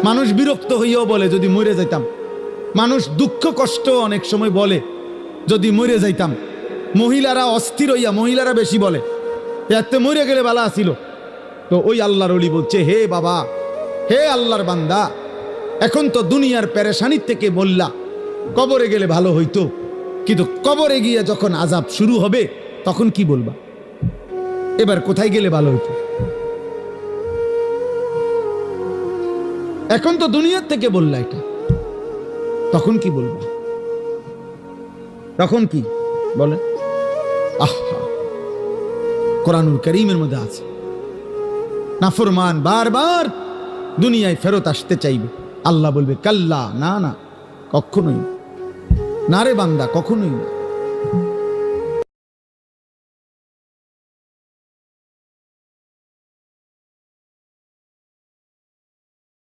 মানুষ বিরক্ত হইয়াও বলে যদি মরে যাইতাম। মানুষ দুঃখ কষ্ট অনেক সময় বলে যদি মরে যাইতাম। মহিলারা অস্থির হইয়া, মহিলারা বেশি বলে এতে মরে গেলে বালা আসিল। তো ওই আল্লাহর ওলি বলছে, হে বাবা, হে আল্লাহর বান্দা, এখন তো দুনিয়ার পেরেশানির থেকে বললা কবরে গেলে ভালো হইতো, কিন্তু কবরে গিয়ে যখন আযাব শুরু হবে তখন কি বলবা? এবার কোথায় গেলে ভালো হইতো? এখন তো দুনিয়ার থেকে বললা এটা, তখন কি বলবা? তখন কি বলে? আহা, কোরআনুল কারীমের মধ্যে আছে, নাফরমান বারবার দুনিয়ায় ফেরত আসতে চাইবে, আল্লাহ বলবে কাল্লা, না না, কখনোই না রে বান্দা, কখনোই না।